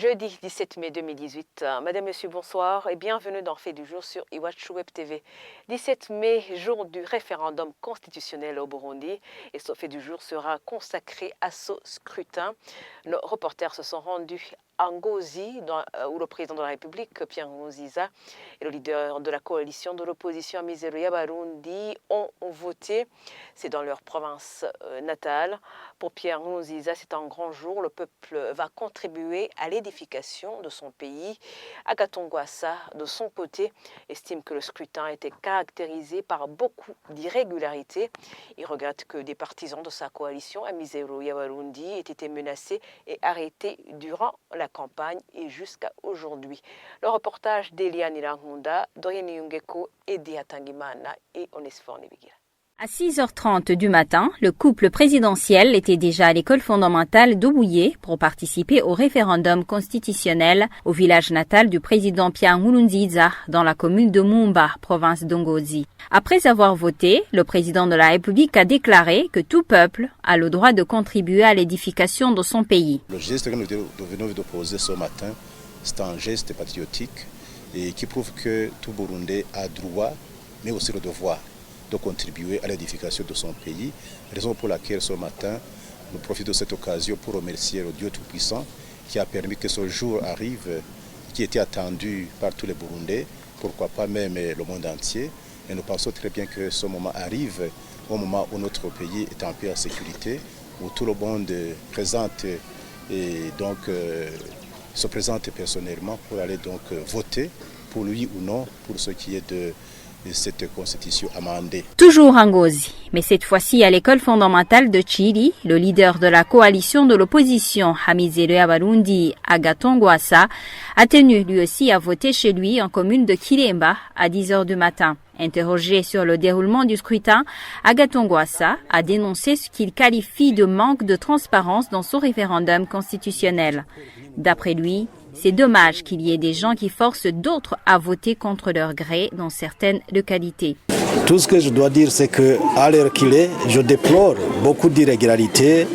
Jeudi 17 mai 2018. Madame, Monsieur, bonsoir et bienvenue dans Fait du jour sur Iwachu Web TV. 17 mai, jour du référendum constitutionnel au Burundi, et ce Fait du jour sera consacré à ce scrutin. Nos reporters se sont rendus à Ngozi, où le président de la République, Pierre Nkurunziza, et le leader de la coalition de l'opposition Amizero Y'Abarundi ont voté. C'est dans leur province natale. Pour Pierre Nkurunziza, c'est un grand jour. Le peuple va contribuer à l'édification de son pays. Agathon Rwasa, de son côté, estime que le scrutin a été caractérisé par beaucoup d'irrégularités. Il regrette que des partisans de sa coalition Amizero Y'Abarundi aient été menacés et arrêtés durant la campagne et jusqu'à aujourd'hui. Le reportage d'Eliane Ilangunda, Dorian Yungeko, Edi Hatangimana et Onesphore Nibigira. À 6h30 du matin, le couple présidentiel était déjà à l'école fondamentale d'Obouye pour participer au référendum constitutionnel au village natal du président Pierre Nkurunziza dans la commune de Mumba, province d'Ngozi. Après avoir voté, le président de la République a déclaré que tout peuple a le droit de contribuer à l'édification de son pays. Le geste que nous venons de poser ce matin, c'est un geste patriotique et qui prouve que tout Burundais a droit, mais aussi le devoir de contribuer à l'édification de son pays, raison pour laquelle ce matin, nous profitons de cette occasion pour remercier le Dieu Tout-Puissant qui a permis que ce jour arrive, qui était attendu par tous les Burundais, pourquoi pas même le monde entier. Et nous pensons très bien que ce moment arrive au moment où notre pays est en paix et en sécurité, où tout le monde présente et donc se présente personnellement pour aller donc voter pour lui ou non, pour ce qui est de cette constitution amendée. Toujours en Ngozi, mais cette fois-ci à l'école fondamentale de Chiri, le leader de la coalition de l'opposition, Amizero Y'Abarundi, Agathon Rwasa, a tenu lui aussi à voter chez lui en commune de Kiremba à 10h du matin. Interrogé sur le déroulement du scrutin, Agathon Rwasa a dénoncé ce qu'il qualifie de manque de transparence dans son référendum constitutionnel. D'après lui, c'est dommage qu'il y ait des gens qui forcent d'autres à voter contre leur gré dans certaines localités. Tout ce que je dois dire, c'est qu'à l'heure qu'il est, je déplore beaucoup d'irrégularités,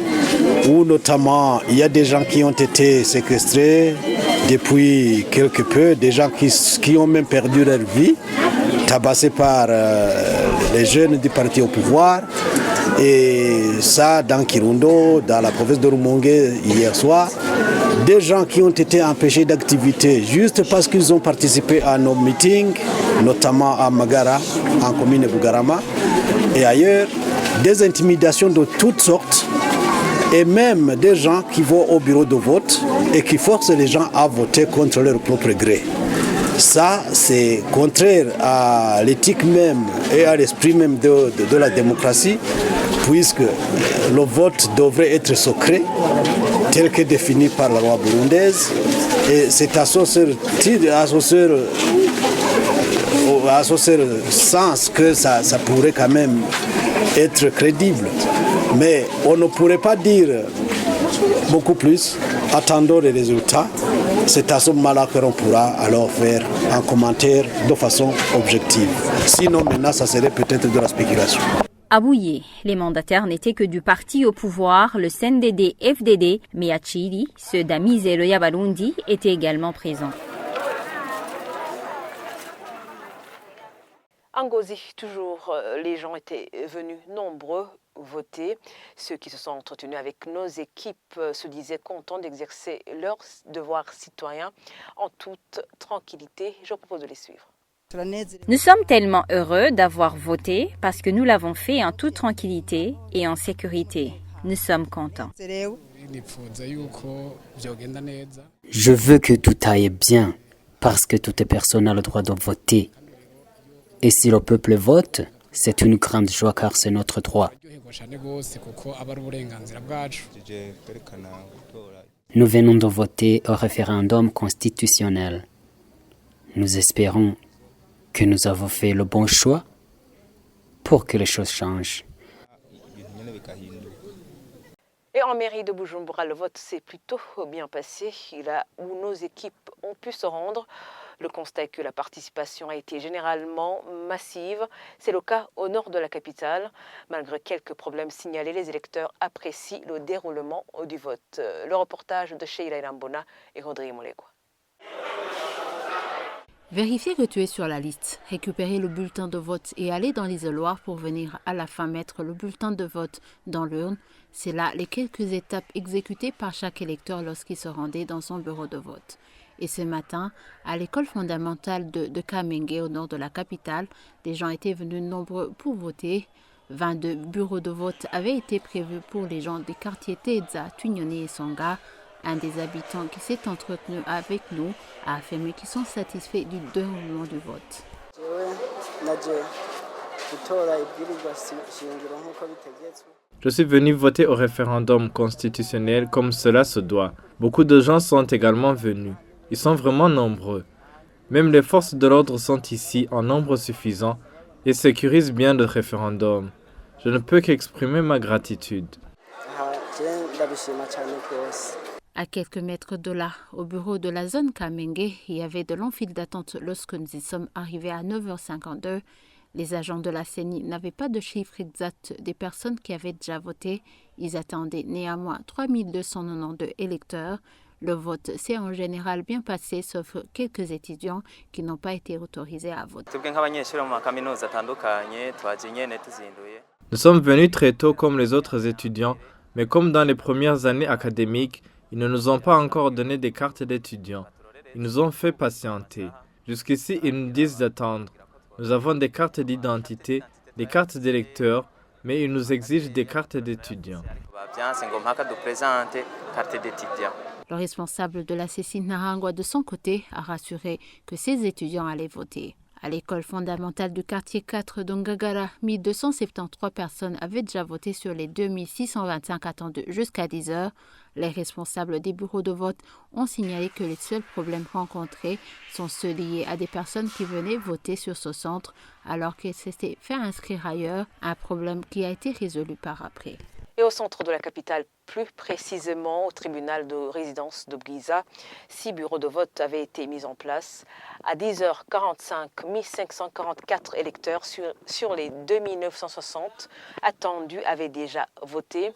où notamment il y a des gens qui ont été séquestrés depuis quelque peu, des gens qui ont même perdu leur vie, tabassés par les jeunes du parti au pouvoir. Et ça, dans Kirundo, dans la province de Rumongue, hier soir, des gens qui ont été empêchés d'activité juste parce qu'ils ont participé à nos meetings, notamment à Magara, en commune de Bugarama, et ailleurs, des intimidations de toutes sortes, et même des gens qui vont au bureau de vote et qui forcent les gens à voter contre leur propre gré. Ça, c'est contraire à l'éthique même et à l'esprit même de la démocratie, puisque le vote devrait être secret, tel que défini par la loi burundaise. Et c'est à ce sens que ça pourrait quand même être crédible. Mais on ne pourrait pas dire beaucoup plus. Attendons les résultats. C'est à ce moment-là que l'on pourra alors faire un commentaire de façon objective. Sinon, maintenant, ça serait peut-être de la spéculation. À Bouillé, les mandataires n'étaient que du parti au pouvoir, le CNDD-FDD, mais à Chiri, ceux d'Amizero Y'Abarundi étaient également présents. En Ngozi, toujours, les gens étaient venus nombreux voter. Ceux qui se sont entretenus avec nos équipes se disaient contents d'exercer leurs devoirs citoyens en toute tranquillité. Je vous propose de les suivre. Nous sommes tellement heureux d'avoir voté parce que nous l'avons fait en toute tranquillité et en sécurité. Nous sommes contents. Je veux que tout aille bien parce que toute personne a le droit de voter. Et si le peuple vote, c'est une grande joie car c'est notre droit. Nous venons de voter au référendum constitutionnel. Nous espérons que nous avons fait le bon choix pour que les choses changent. Et en mairie de Bujumbura, le vote s'est plutôt bien passé. Là où nos équipes ont pu se rendre, Le constat est que la participation a été généralement massive. C'est le cas au nord de la capitale. Malgré quelques problèmes signalés, les électeurs apprécient le déroulement du vote. Le reportage de Sheila Irambona et Rodrigue Molekwa. Vérifier que tu es sur la liste, récupérer le bulletin de vote et aller dans l'isoloir pour venir à la fin mettre le bulletin de vote dans l'urne, c'est là les quelques étapes exécutées par chaque électeur lorsqu'il se rendait dans son bureau de vote. Et ce matin, à l'école fondamentale de Kamenge, au nord de la capitale, des gens étaient venus nombreux pour voter. 22 bureaux de vote avaient été prévus pour les gens des quartiers Teza, Tunyoni et Songa. Un des habitants qui s'est entretenu avec nous a affirmé qu'ils sont satisfaits du déroulement du vote. Je suis venu voter au référendum constitutionnel comme cela se doit. Beaucoup de gens sont également venus. Ils sont vraiment nombreux. Même les forces de l'ordre sont ici en nombre suffisant et sécurisent bien le référendum. Je ne peux qu'exprimer ma gratitude. À quelques mètres de là, au bureau de la zone Kamenge, il y avait de longs files d'attente lorsque nous y sommes arrivés à 9h52. Les agents de la CENI n'avaient pas de chiffre exact des personnes qui avaient déjà voté. Ils attendaient néanmoins 3292 électeurs. Le vote s'est en général bien passé, sauf quelques étudiants qui n'ont pas été autorisés à voter. Nous sommes venus très tôt comme les autres étudiants, mais comme dans les premières années académiques, ils ne nous ont pas encore donné des cartes d'étudiants. Ils nous ont fait patienter. Jusqu'ici, ils nous disent d'attendre. Nous avons des cartes d'identité, des cartes d'électeurs, mais ils nous exigent des cartes d'étudiants. Le responsable de la CECI Narangwa, de son côté, a rassuré que ses étudiants allaient voter. À l'école fondamentale du quartier 4 d'Ongagara, 1273 personnes avaient déjà voté sur les 2625 attendus jusqu'à 10 heures. Les responsables des bureaux de vote ont signalé que les seuls problèmes rencontrés sont ceux liés à des personnes qui venaient voter sur ce centre alors qu'elles s'étaient fait inscrire ailleurs, un problème qui a été résolu par après. Et au centre de la capitale, plus précisément au tribunal de résidence de Bgiza, 6 bureaux de vote avaient été mis en place. À 10h45, 1544 électeurs sur les 2960 attendus avaient déjà voté.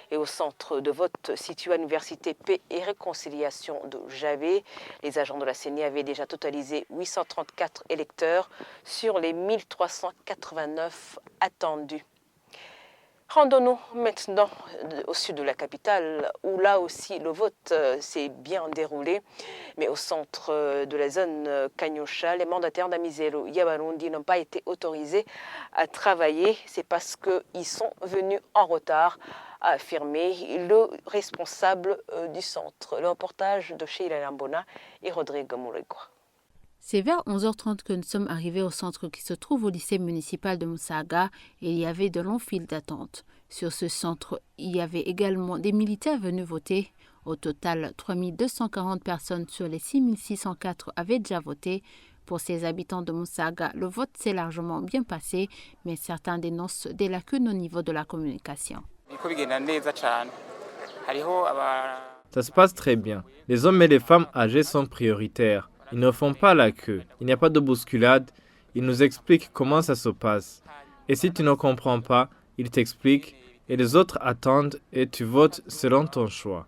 Et au centre de vote situé à l'université Paix et Réconciliation de Javé, les agents de la CENI avaient déjà totalisé 834 électeurs sur les 1389 attendus. Rendons-nous maintenant au sud de la capitale, où là aussi le vote s'est bien déroulé. Mais au centre de la zone Kanyosha, les mandataires d'Amizero Yabarundi n'ont pas été autorisés à travailler. C'est parce qu'ils sont venus en retard, a affirmé le responsable du centre. Le reportage de Sheila Lambona et Rodrigue Molekwa. C'est vers 11h30 que nous sommes arrivés au centre qui se trouve au lycée municipal de Musaga et il y avait de longs files d'attente. Sur ce centre, il y avait également des militaires venus voter. Au total, 3240 personnes sur les 6604 avaient déjà voté. Pour ces habitants de Musaga, le vote s'est largement bien passé, mais certains dénoncent des lacunes au niveau de la communication. Ça se passe très bien. Les hommes et les femmes âgés sont prioritaires. Ils ne font pas la queue. Il n'y a pas de bousculade. Ils nous expliquent comment ça se passe. Et si tu ne comprends pas, ils t'expliquent et les autres attendent et tu votes selon ton choix.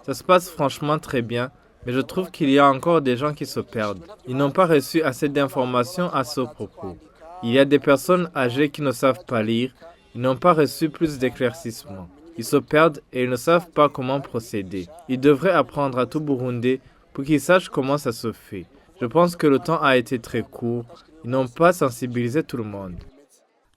Ça se passe franchement très bien, mais je trouve qu'il y a encore des gens qui se perdent. Ils n'ont pas reçu assez d'informations à ce propos. Il y a des personnes âgées qui ne savent pas lire. Ils n'ont pas reçu plus d'éclaircissements. Ils se perdent et ils ne savent pas comment procéder. Ils devraient apprendre à tout Burundais pour qu'ils sachent comment ça se fait. Je pense que le temps a été très court. Ils n'ont pas sensibilisé tout le monde.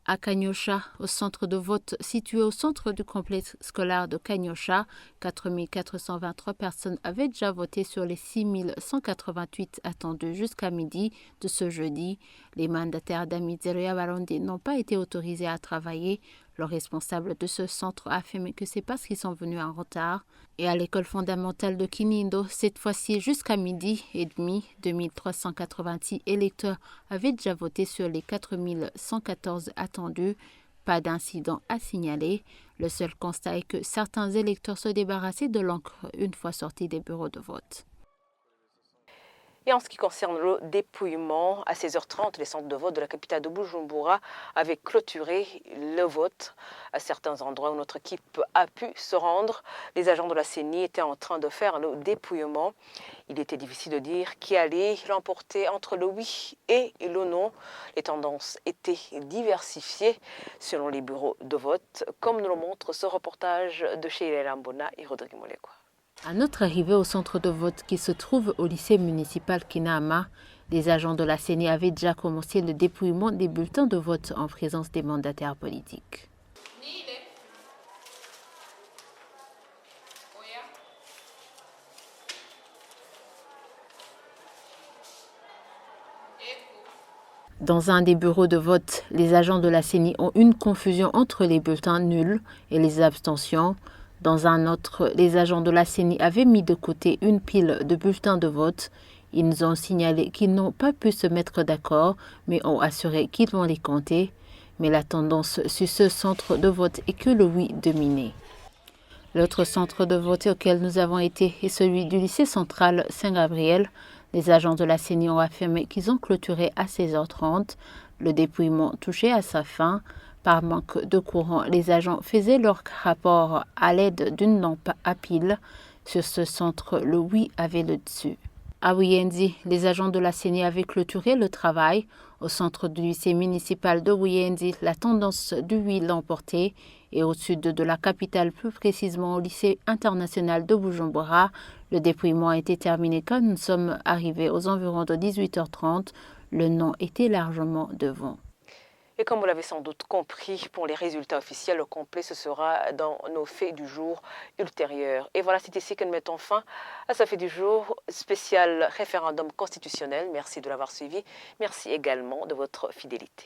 À Kanyosha, au centre de vote situé au centre du complexe scolaire de Kanyosha, 4423 personnes avaient déjà voté sur les 6188 attendus jusqu'à midi de ce jeudi. Les mandataires d'Amizero Yabarundi n'ont pas été autorisés à travailler. Le responsable de ce centre a affirmé que c'est parce qu'ils sont venus en retard. Et à l'école fondamentale de Kinindo, cette fois-ci jusqu'à midi et demi, 2386 électeurs avaient déjà voté sur les 4114 attendus. Pas d'incident à signaler. Le seul constat est que certains électeurs se débarrassaient de l'encre une fois sortis des bureaux de vote. Et en ce qui concerne le dépouillement, à 16h30, les centres de vote de la capitale de Bujumbura avaient clôturé le vote. À certains endroits où notre équipe a pu se rendre, les agents de la CENI étaient en train de faire le dépouillement. Il était difficile de dire qui allait l'emporter entre le oui et le non. Les tendances étaient diversifiées selon les bureaux de vote, comme nous le montre ce reportage de Sheila Lambona et Rodrigue Molekwa. À notre arrivée au centre de vote qui se trouve au lycée municipal Kinama, les agents de la CENI avaient déjà commencé le dépouillement des bulletins de vote en présence des mandataires politiques. Dans un des bureaux de vote, les agents de la CENI ont une confusion entre les bulletins nuls et les abstentions. Dans un autre, les agents de la CENI avaient mis de côté une pile de bulletins de vote. Ils nous ont signalé qu'ils n'ont pas pu se mettre d'accord, mais ont assuré qu'ils vont les compter. Mais la tendance sur ce centre de vote est que le oui dominait. L'autre centre de vote auquel nous avons été est celui du lycée central Saint-Gabriel. Les agents de la CENI ont affirmé qu'ils ont clôturé à 16h30. Le dépouillement touchait à sa fin. Par manque de courant, les agents faisaient leur rapport à l'aide d'une lampe à pile. Sur ce centre, le oui avait le dessus. À Wuyendi, les agents de la CENI avaient clôturé le travail. Au centre du lycée municipal de Wuyendi, la tendance du oui l'emportait. Et au sud de la capitale, plus précisément au lycée international de Bujumbura, le dépouillement a été terminé quand nous sommes arrivés aux environs de 18h30. Le non était largement devant. Et comme vous l'avez sans doute compris, pour les résultats officiels, le complet, ce sera dans nos faits du jour ultérieurs. Et voilà, c'est ici que nous mettons fin à ce fait du jour spécial référendum constitutionnel. Merci de l'avoir suivi. Merci également de votre fidélité.